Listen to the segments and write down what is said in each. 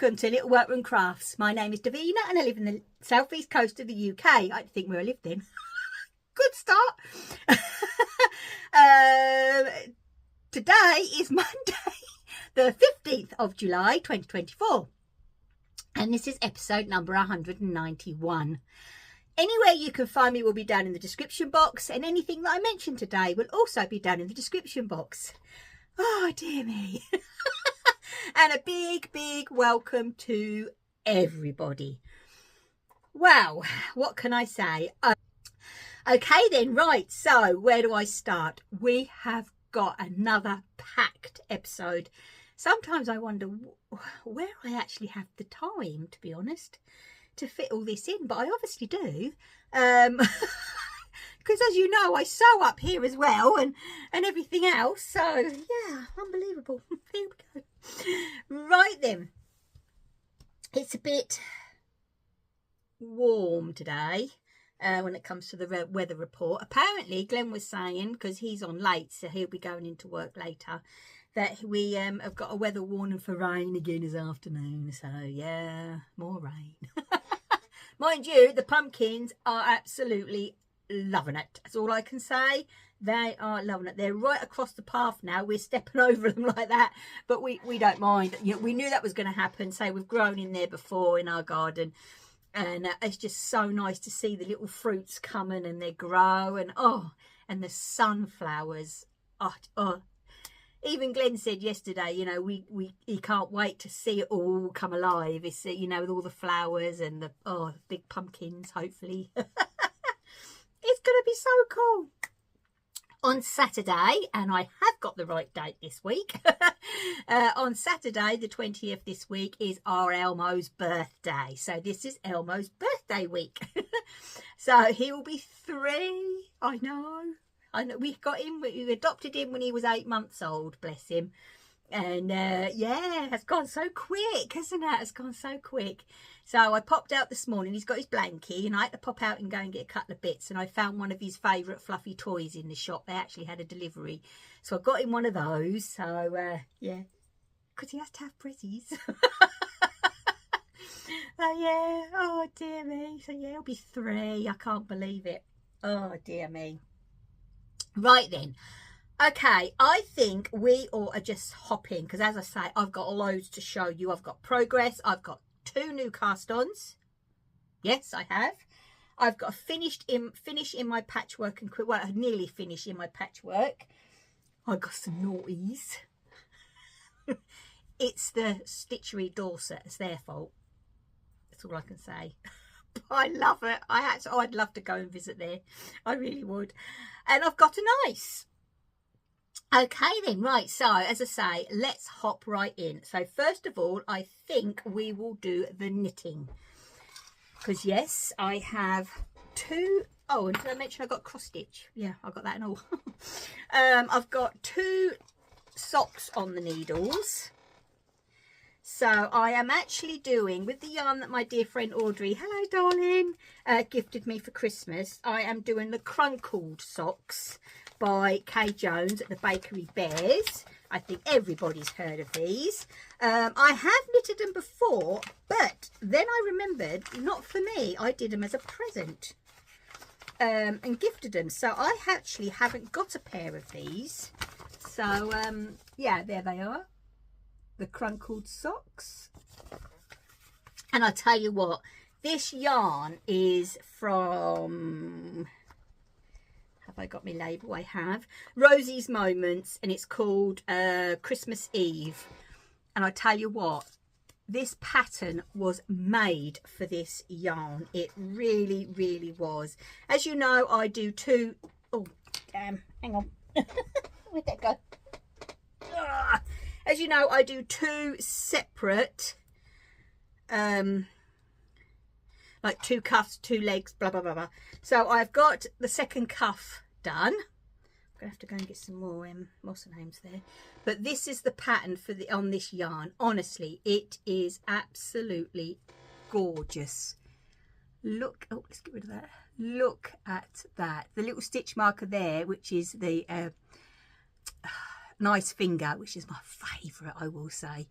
welcome to Little Workroom Crafts. My name is Davina and I live in the southeast coast of the UK. I don't think where I live then. Good start. Today is Monday, the 15th of July 2024. And this is episode number 191. Anywhere you can find me will be down in the description box, and anything that I mentioned today will also be down in the description box. Oh, dear me. And a big, big welcome to everybody. Wow, what can I say? Okay then, right, so where do I start? We have got another packed episode. Sometimes I wonder where I actually have the time, to be honest, to fit all this in, but I obviously do. Because as you know, I sew up here as well and everything else. So yeah, unbelievable. Here we go. Right then, it's a bit warm today when it comes to the weather report. Apparently Glenn was saying, because he's on late, so he'll be going into work later, that we have got a weather warning for rain again this afternoon. So yeah, more rain. Mind you, the pumpkins are absolutely loving it. That's all I can say. They are loving it. They're right across the path now. We're stepping over them like that, but we don't mind. You know, we knew that was going to happen. So we've grown in there before in our garden, and it's just so nice to see the little fruits coming and they grow, and and the sunflowers. Oh. Even Glenn said yesterday, you know, he can't wait to see it all come alive. It's, you know, with all the flowers and the big pumpkins, hopefully. It's going to be so cool. On Saturday, and I have got the right date this week, on Saturday, the 20th this week, is our Elmo's birthday. So this is Elmo's birthday week. So he will be 3. I know. We got him, we adopted him when he was 8 months old, bless him. And yeah, it's gone so quick, hasn't it? It's gone so quick. So I popped out this morning. He's got his blankie, and I had to pop out and go and get a couple of bits. And I found one of his favourite fluffy toys in the shop. They actually had a delivery, so I got him one of those. So yeah, because he has to have prezzies. So yeah, oh dear me. So yeah, he'll be 3. I can't believe it. Oh dear me. Right then. Okay, I think we ought to just hop in, because as I say, I've got loads to show you. I've got progress. I've got 2 new cast-ons. Yes, I have. I've got a finish in my patchwork and well, nearly finished in my patchwork. I got some naughties. It's the stitchery Dorset. It's their fault. That's all I can say. I love it. I'd love to go and visit there. I really would. And I've got an ice. Okay then, right, so as I say, let's hop right in. So first of all, I think we will do the knitting, because yes, I have 2. Oh, and did I mention I got cross stitch? Yeah, I got that and all. I've got 2 socks on the needles. So I am actually doing, with the yarn that my dear friend Audrey, hello darling, gifted me for Christmas, I am doing the crunked socks by Kay Jones at the Bakery Bears. I think everybody's heard of these. I have knitted them before, but then I remembered, not for me, I did them as a present and gifted them. So I actually haven't got a pair of these. So yeah, there they are. The crunked socks. And I tell you what, this yarn is from, have I got my label? I have. Rosies Moments, and it's called Christmas Eve. And I tell you what, this pattern was made for this yarn. It really, really was. As you know, I do 2, oh damn, hang on. Where'd that go? Ugh. As you know, I do 2 separate, like 2 cuffs, 2 legs, blah, blah, blah, blah. So I've got the second cuff done. I'm going to have to go and get some more moss and names there. But this is the pattern for on this yarn. Honestly, it is absolutely gorgeous. Look, oh, let's get rid of that. Look at that. The little stitch marker there, which is the nice finger, which is my favourite, I will say.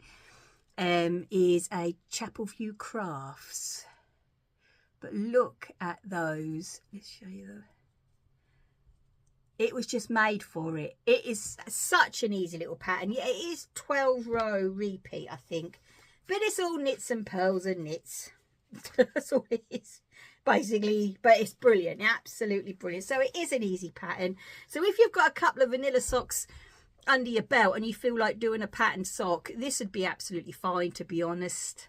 is a Chapel Crafts. But look at those. Let's show you them. It was just made for it. It is such an easy little pattern. Yeah, it is 12-row repeat, I think. But it's all knits and pearls and knits. That's all it is, basically. But it's brilliant. Absolutely brilliant. So it is an easy pattern. So if you've got a couple of vanilla socks under your belt and you feel like doing a patterned sock, this would be absolutely fine, to be honest,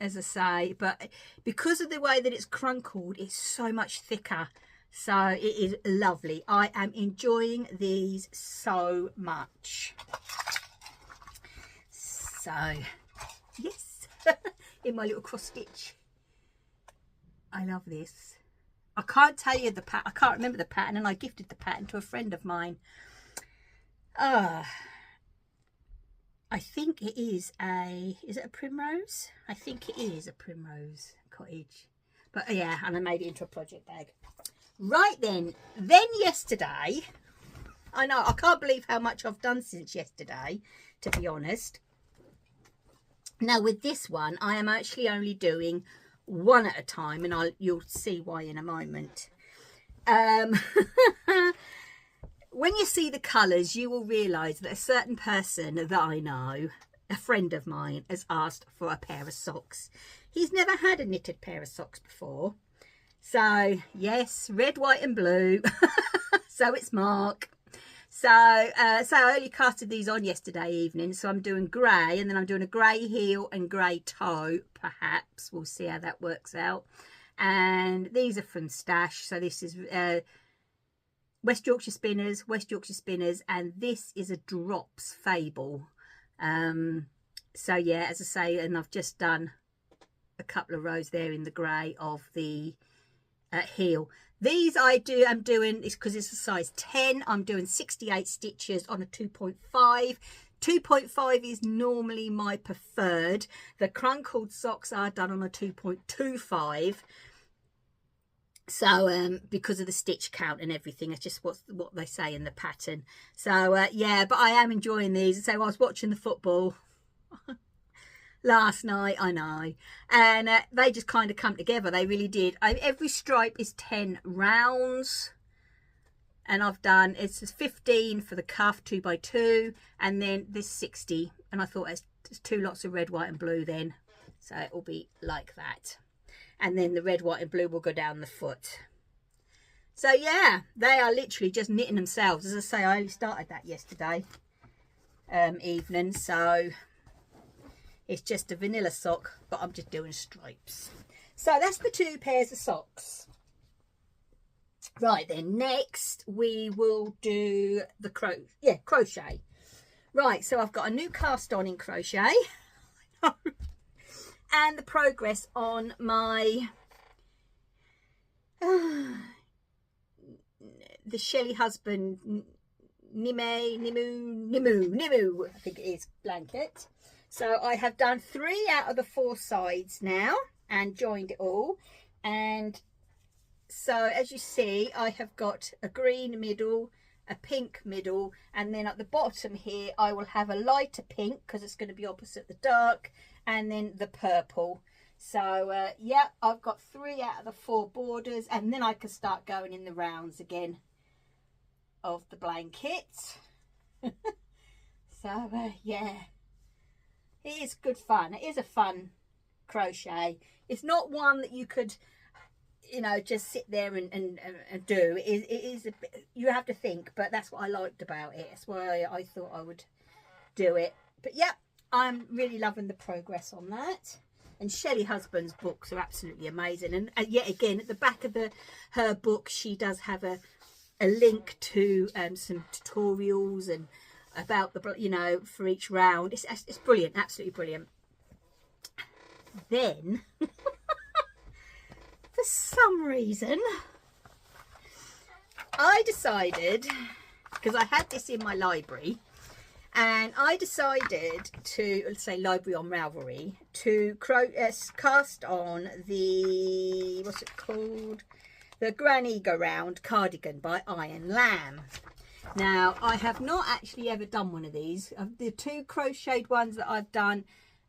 as I say. But because of the way that it's crunkled, it's so much thicker. So it is lovely. I am enjoying these so much. So, yes, in my little cross stitch. I love this. I can't tell you the pattern. I can't remember the pattern, and I gifted the pattern to a friend of mine. I think it is it a primrose? I think it is a primrose cottage. But yeah, and I made it into a project bag. Right then yesterday, I know, I can't believe how much I've done since yesterday, to be honest. Now with this one, I am actually only doing one at a time, and you'll see why in a moment. When you see the colours, you will realise that a certain person that I know, a friend of mine, has asked for a pair of socks. He's never had a knitted pair of socks before. So, yes, red, white and blue. So it's Mark. So I only casted these on yesterday evening. So I'm doing grey, and then I'm doing a grey heel and grey toe, perhaps. We'll see how that works out. And these are from Stash. So this is West Yorkshire Spinners, and this is a Drops Fabel. So yeah, as I say, and I've just done a couple of rows there in the grey of the heel. These I'm doing is because it's a size 10. I'm doing 68 stitches on a 2.5. 2.5 is normally my preferred. The crunkled socks are done on a 2.25. So because of the stitch count and everything, it's just what they say in the pattern. So yeah, but I am enjoying these. So I was watching the football last night, I know, and they just kind of come together. They really did. Every stripe is 10 rounds, and I've done, it's 15 for the cuff, 2x2, and then this 60, and I thought it's 2 lots of red, white and blue then, so it will be like that, and then the red, white and blue will go down the foot. So yeah, they are literally just knitting themselves. As I say, I only started that yesterday evening, so it's just a vanilla sock, but I'm just doing stripes. So that's the 2 pairs of socks. Right then, next we will do the crochet. Right, so I've got a new cast on in crochet. And the progress on my the Shelley Husband Nimu, I think it is, blanket. So I have done 3 out of the 4 sides now and joined it all. And so as you see, I have got a green middle, a pink middle, and then at the bottom here I will have a lighter pink because it's going to be opposite the dark, and then the purple. So yeah, I've got 3 out of the 4 borders, and then I can start going in the rounds again of the blanket. So yeah, it is good fun. It is a fun crochet. It's not one that you could, you know, just sit there and do. It is a bit, you have to think, but that's what I liked about it. That's why I thought I would do it. But yeah, I'm really loving the progress on that. And Shelley Husband's books are absolutely amazing. And yet again, at the back of her book, she does have a link to some tutorials and about the, you know, for each round. It's brilliant, absolutely brilliant. Then for some reason I decided, because I had this in my library, and I decided to, let's say library on Ravelry, to cast on the, what's it called, the Granny Go Round cardigan by Iron Lamb. Now, I have not actually ever done one of these. The 2 crocheted ones that I've done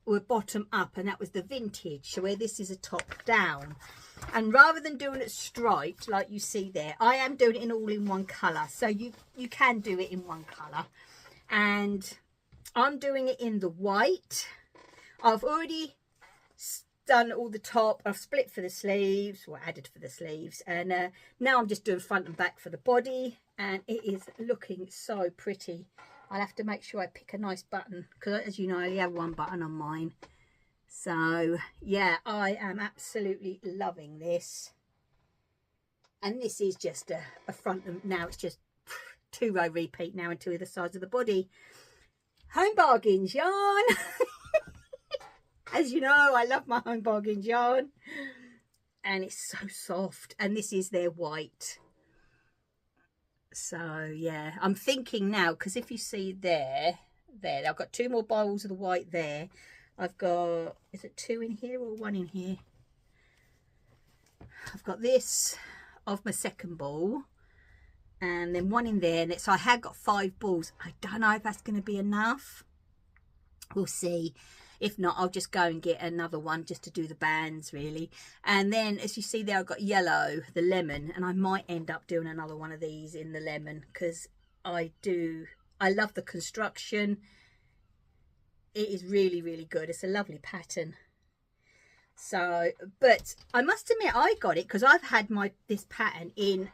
were bottom up, and that was the vintage, so where this is a top down. And rather than doing it striped like you see there, I am doing it in all in one colour, so you can do it in one colour. And I'm doing it in the white. I've already done all the top, I've split for the sleeves, or added for the sleeves, and now I'm just doing front and back for the body, and it is looking so pretty. I'll have to make sure I pick a nice button, because as you know, I only have one button on mine. So yeah, I am absolutely loving this. And this is just a front, and now it's just 2-row repeat now into either sides of the body. Home Bargains yarn. As you know, I love my Home Bargains yarn, and it's so soft, and this is their white. So yeah, I'm thinking now, because if you see there, I've got 2 more bowls of the white there. I've got, is it 2 in here or 1 in here? I've got this of my second ball, and then 1 in there, and so I had got 5 balls. I don't know if that's going to be enough. We'll see. If not, I'll just go and get another one just to do the bands, really. And then, as you see there, I've got yellow, the lemon, and I might end up doing another one of these in the lemon, because I love the construction. It is really, really good. It's a lovely pattern. So, but I must admit, I got it because I've had this pattern in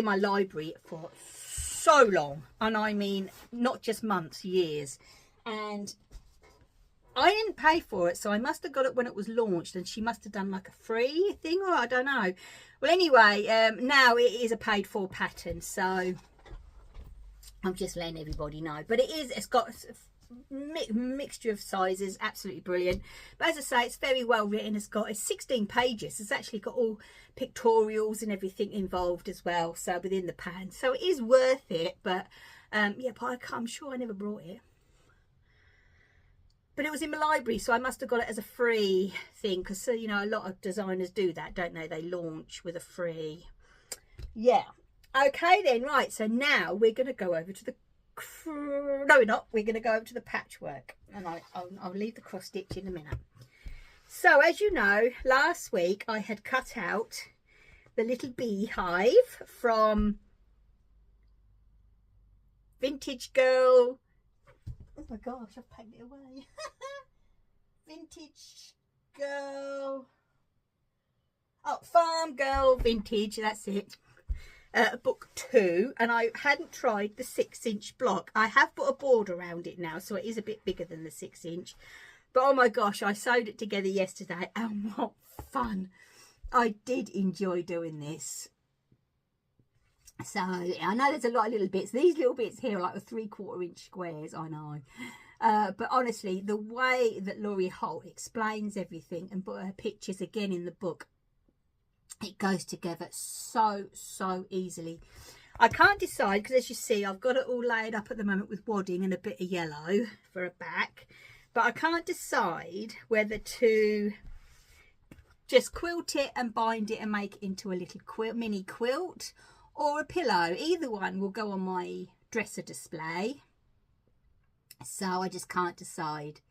my library for so long, and I mean not just months, years. And I didn't pay for it, so I must have got it when it was launched, and she must have done like a free thing, or I don't know. Well, anyway, now it is a paid for pattern, so I'm just letting everybody know. But it's got a mixture of sizes, absolutely brilliant. But as I say, it's very well written. It's 16 pages. It's actually got all pictorials and everything involved as well, so within the pattern. So it is worth it, but yeah, but I'm sure I never brought it. But it was in my library, so I must have got it as a free thing, because, you know, a lot of designers do that, don't they? They launch with a free. Yeah. Okay then, right. So now we're going to go over to the... No, we're not. We're going to go over to the patchwork. And I'll leave the cross stitch in a minute. So, as you know, last week I had cut out the little beehive from Vintage Girl... Oh my gosh, I've pegged it away. Vintage Girl. Oh, Farm Girl Vintage, that's it. Book 2. And I hadn't tried the 6-inch block. I have put a board around it now, so it is a bit bigger than the 6-inch. But oh my gosh, I sewed it together yesterday, and what fun. I did enjoy doing this. So I know there's a lot of little bits. These little bits here are like the 3/4 inch squares, I know. But honestly, the way that Laurie Holt explains everything and put her pictures again in the book, it goes together so easily. I can't decide, because as you see, I've got it all laid up at the moment with wadding and a bit of yellow for a back. But I can't decide whether to just quilt it and bind it and make it into a little mini quilt, or a pillow. Either one will go on my dresser display, so I just can't decide.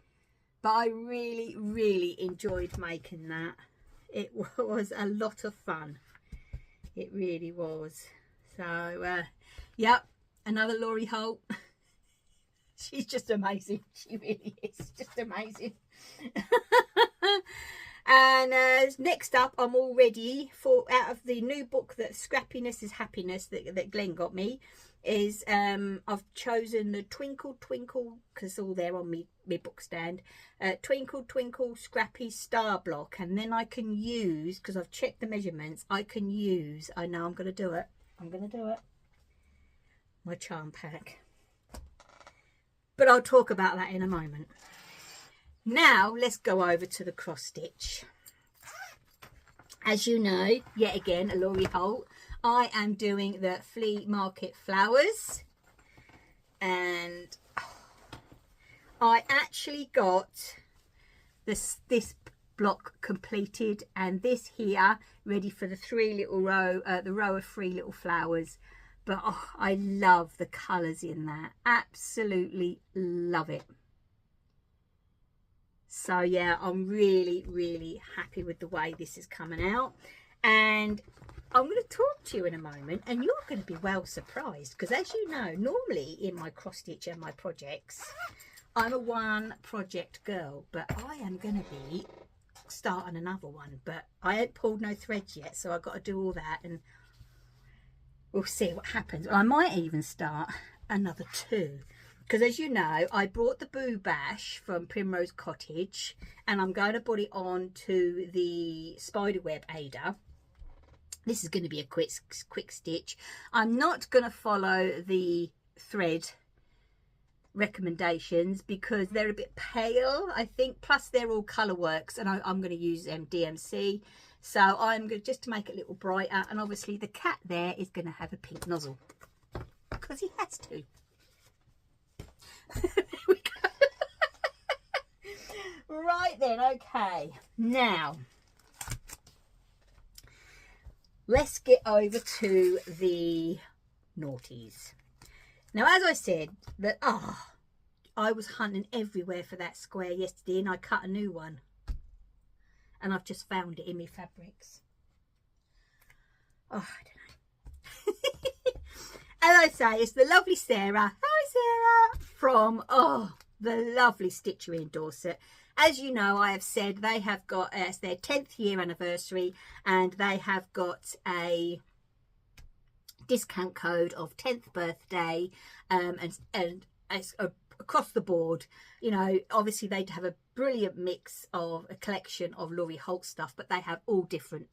But I really enjoyed making that. It was a lot of fun, it really was. So yep, another Laurie Holt. She's just amazing. She really is just amazing. And next up, I'm all ready for, out of the new book that Scrappiness is Happiness that Glenn got me, is I've chosen the Twinkle Twinkle, because it's all there on me book stand, Twinkle Twinkle Scrappy Star Block. And then I can use, because I've checked the measurements, I can use, I know I'm going to do it, my charm pack. But I'll talk about that in a moment. Now let's go over to the cross stitch. As you know, yet again, a Laurie Holt, I am doing the Flea Market flowers, and I actually got this block completed, and this here ready for the row of 3 little flowers. But oh, I love the colours in that, absolutely love it. So yeah, I'm really happy with the way this is coming out, and I'm going to talk to you in a moment, and you're going to be well surprised, because as you know, normally in my cross stitch and my projects, I'm a one project girl, but I am going to be starting another one, but I ain't pulled no threads yet, so I've got to do all that, and we'll see what happens. I might even start another two, because as you know, I brought the Boo Bash from Primrose Cottage, and I'm going to put it on to the Spiderweb Ada. This is going to be a quick stitch. I'm not going to follow the thread recommendations because they're a bit pale, I think, plus they're all colour works, and I'm going to use DMC, so I'm going just to make it a little brighter. And obviously the cat there is going to have a pink nozzle because he has to. There we go. Right then, okay, now let's get over to the naughties. Now, as I said, that I was hunting everywhere for that square yesterday, and I cut a new one, and I've just found it in my fabrics. Oh, I don't know. As I say, it's the lovely Sarah. Hi, Sarah, from the lovely Stitchery in Dorset. As you know, I have said they have got it's their 10th year anniversary, and they have got a discount code of 10th birthday, and it's across the board. You know, obviously they have a brilliant mix of a collection of Laurie Holt stuff, but they have all different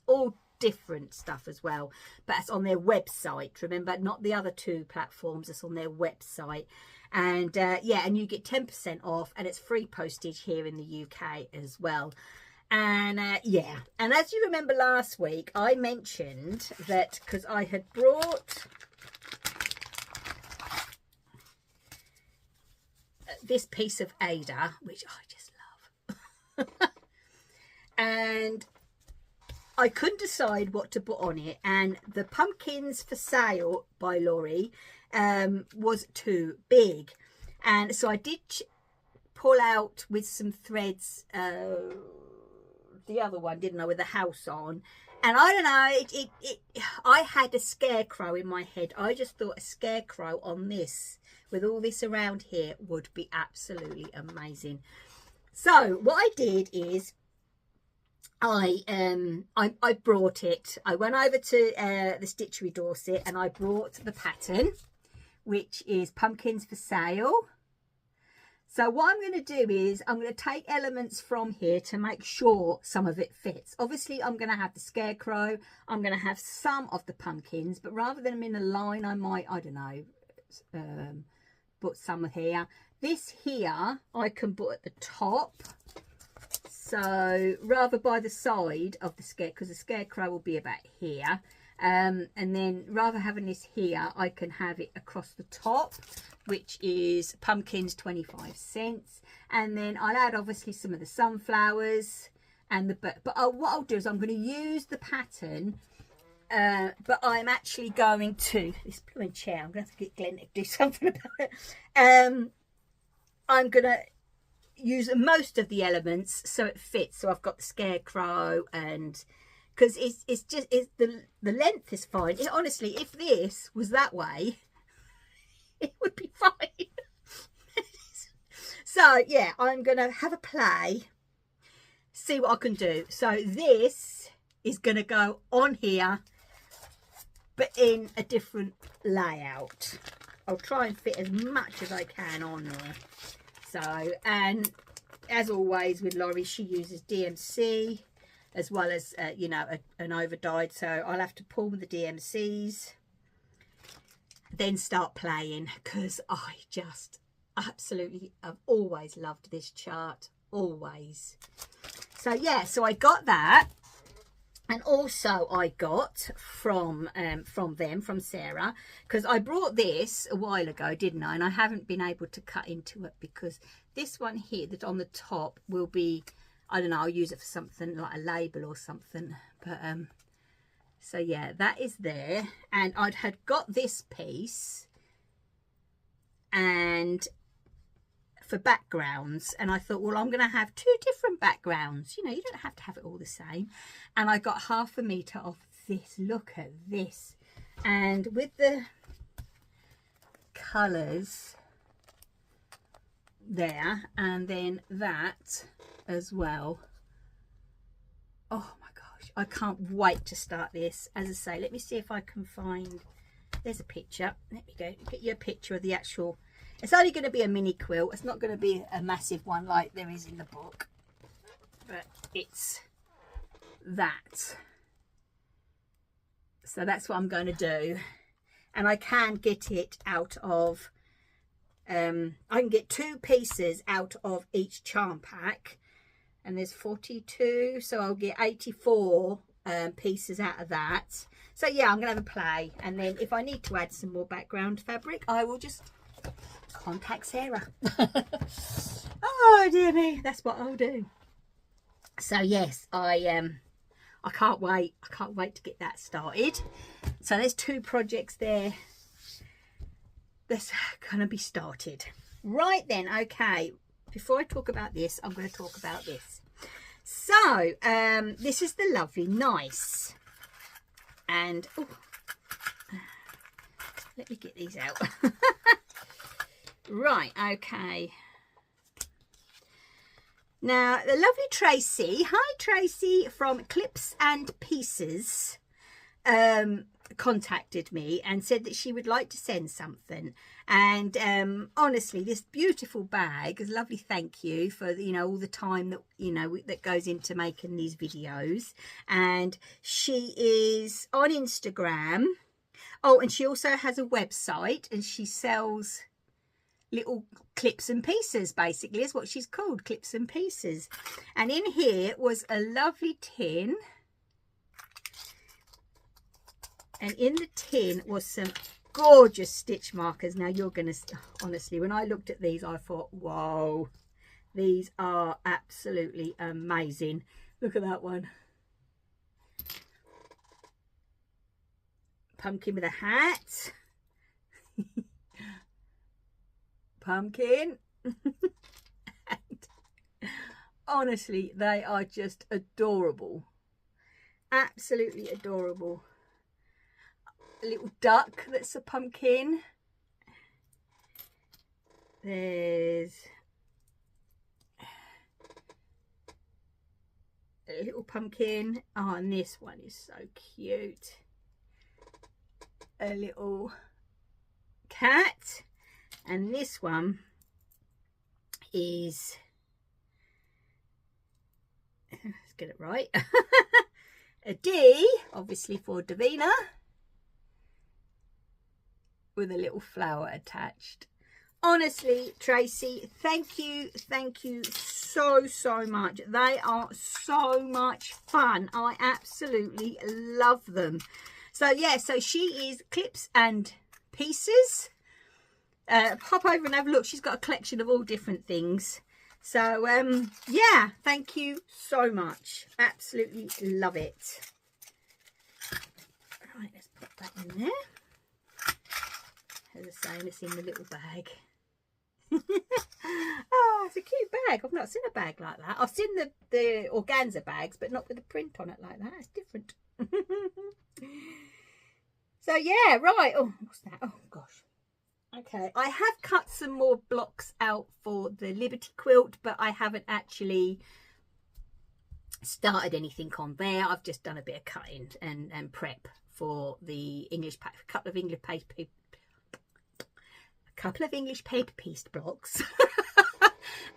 stuff as well, but it's on their website. Remember, not the other two platforms, it's on their website. And yeah, and you get 10% off, and it's free postage here in the UK as well. And yeah, and as you remember last week, I mentioned that because I had brought this piece of Ada, which I just love, and I couldn't decide what to put on it, and the Pumpkins for Sale by Laurie was too big, and so I did pull out with some threads the other one, didn't I, with the house on. And I don't know, I had a scarecrow in my head. I just thought a scarecrow on this with all this around here would be absolutely amazing. So what I did is I brought it. I went over to the Stitchery Dorset, and I brought the pattern, which is Pumpkins for Sale. So what I'm going to do is I'm going to take elements from here to make sure some of it fits. Obviously, I'm going to have the scarecrow. I'm going to have some of the pumpkins, but rather than them in a line, I might, I don't know, put some here. This here, I can put at the top. So rather by the side of the scare, because the scarecrow will be about here. And then rather having this here, I can have it across the top, which is pumpkins 25 cents. And then I'll add obviously some of the sunflowers and the but what I'll do is I'm going to use the pattern, but I'm actually going to this blooming chair. I'm going to have to get Glenn to do something about it. I'm going to use most of the elements so it fits. So I've got the scarecrow, and because it's the length is fine. Honestly, if this was that way, it would be fine. So yeah, I'm gonna have a play, see what I can do. So this is gonna go on here, but in a different layout. I'll try and fit as much as I can on there. So, and as always with Laurie, she uses DMC as well as you know, an over dyed. So I'll have to pull the DMCs, then start playing, because I just absolutely have always loved this chart, always. So yeah, so I got that, and also I got from Sarah, because I brought this a while ago, didn't I? And I haven't been able to cut into it because this one here that on the top will be, I don't know, I'll use it for something like a label or something, but so yeah, that is there. And I had got this piece and for backgrounds, and I thought, well, I'm going to have 2 different backgrounds. You know, you don't have to have it all the same. And I got 1/2 metre of this. Look at this. And with the colours there, and then that as well. Oh my gosh, I can't wait to start this. As I say, let me see if I can find, there's a picture. Let me go get you a picture of the actual, it's only going to be a mini quilt. It's not going to be a massive one like there is in the book, but it's that. So that's what I'm going to do. And I can get it out of, I can get 2 pieces out of each charm pack. And there's 42, so I'll get 84 pieces out of that. So yeah, I'm going to have a play. And then if I need to add some more background fabric, I will just contact Sarah. Oh dear me, that's what I'll do. So yes, I can't wait. I can't wait to get that started. So there's 2 projects there that's going to be started. Right then, okay. Before I talk about this, I'm going to talk about this. So this is the lovely Nice. And oh, let me get these out. Right, okay. Now, the lovely Tracy, hi Tracy, from Clips and Pieces, contacted me and said that she would like to send something. And honestly, this beautiful bag is lovely. Thank you for, you know, all the time that, you know, that goes into making these videos. And she is on Instagram. Oh, and she also has a website, and she sells little clips and pieces, basically is what she's called, Clips and Pieces. And in here was a lovely tin, and in the tin was some gorgeous stitch markers. Now you're gonna, honestly, when I looked at these, I thought, whoa, these are absolutely amazing. Look at that one, pumpkin with a hat. Pumpkin. And honestly, they are just adorable, absolutely adorable. A little duck that's a pumpkin. There's a little pumpkin. Oh, and this one is so cute, a little cat. And this one is, let's get it right, a D, obviously for Davina, with a little flower attached. Honestly, Tracy, thank you so much. They are so much fun. I absolutely love them. So yeah, so she is Clips and Pieces. Pop over and have a look. She's got a collection of all different things. So yeah, thank you so much. Absolutely love it. Right, let's put that in there. As I say, it's in the little bag. Oh, it's a cute bag. I've not seen a bag like that. I've seen the organza bags, but not with the print on it like that. It's different. So yeah, right. Oh, what's that? Oh gosh. Okay, I have cut some more blocks out for the Liberty quilt, but I haven't actually started anything on there. I've just done a bit of cutting and prep for the English paper, a couple of English paper pieced blocks.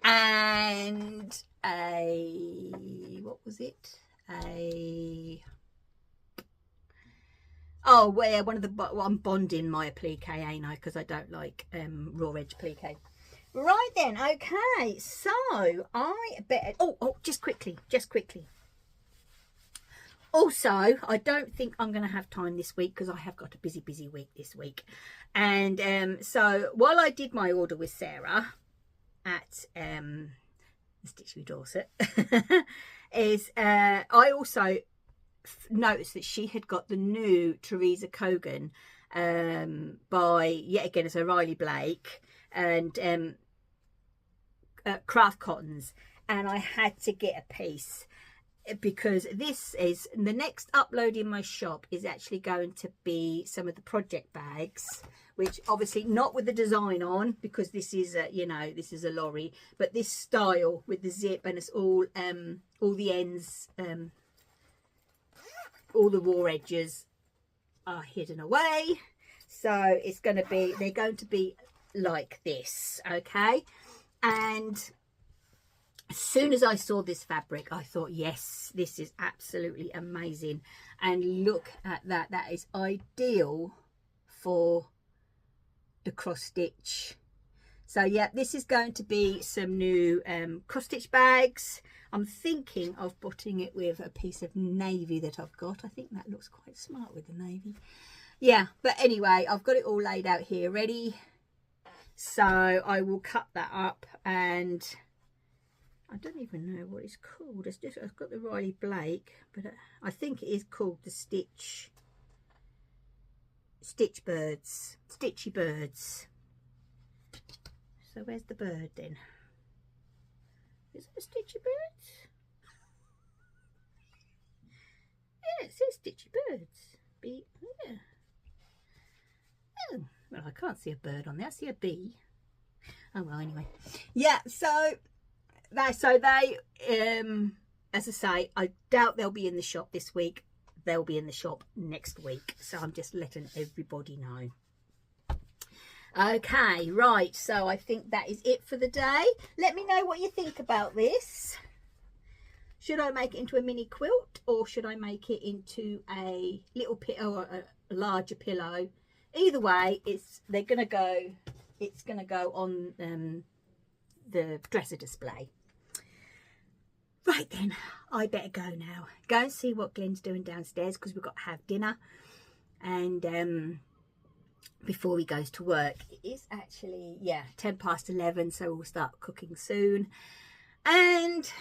And what was it? Oh, well, I'm bonding my applique, ain't I? Because I don't like raw edge applique. Right then, okay. So I bet. Oh, just quickly. Also, I don't think I'm going to have time this week because I have got a busy week this week. And so while I did my order with Sarah at Stitchery Dorset, is I also noticed that she had got the new Teresa Cogan by, yet again, it's O'Reilly Blake, and craft cottons, and I had to get a piece because this is the next upload in my shop is actually going to be some of the project bags, which obviously not with the design on because this is a, you know, this is a lorry, but this style with the zip, and it's all the ends, all the raw edges are hidden away. So it's going to be, they're going to be like this, okay? And as soon as I saw this fabric, I thought, yes, this is absolutely amazing. And look at that. That is ideal for the cross stitch. So yeah, this is going to be some new cross stitch bags. I'm thinking of putting it with a piece of navy that I've got. I think that looks quite smart with the navy. Yeah, but anyway, I've got it all laid out here ready. So I will cut that up, and I don't even know what it's called. It's just, I've got the Riley Blake, but I think it is called the Stitchy Birds. So where's the bird then? Is it a Stitchy Birds? Yeah, it says Stitchy Birds. Yeah. Oh, well, I can't see a bird on there. I see a bee. Oh well, anyway. Yeah, so they as I say, I doubt they'll be in the shop this week. They'll be in the shop next week. So I'm just letting everybody know. Okay, right, so I think that is it for the day. Let me know what you think about this. Should I make it into a mini quilt, or should I make it into a little pillow or a larger pillow? Either way, it's gonna go on the dresser display. Right then, I better go now. Go and see what Glenn's doing downstairs, because we've got to have dinner. And before he goes to work, it is actually, yeah, 11:10, so we'll start cooking soon. And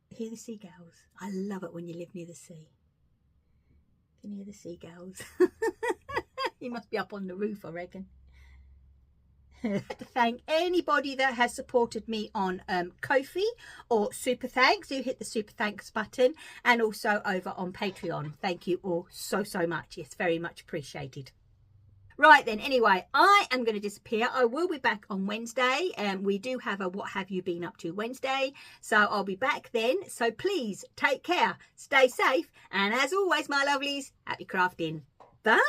hear the seagulls. I love it when you live near the sea. Can you hear the seagulls? He must be up on the roof, I reckon. To thank anybody that has supported me on Ko-fi or Super Thanks. Do hit the Super Thanks button, and also over on Patreon. Thank you all so much. It's very much appreciated. Right then, anyway, I am going to disappear. I will be back on Wednesday. We do have a What Have You Been Up To Wednesday, so I'll be back then. So please take care, stay safe, and as always, my lovelies, happy crafting. Bye.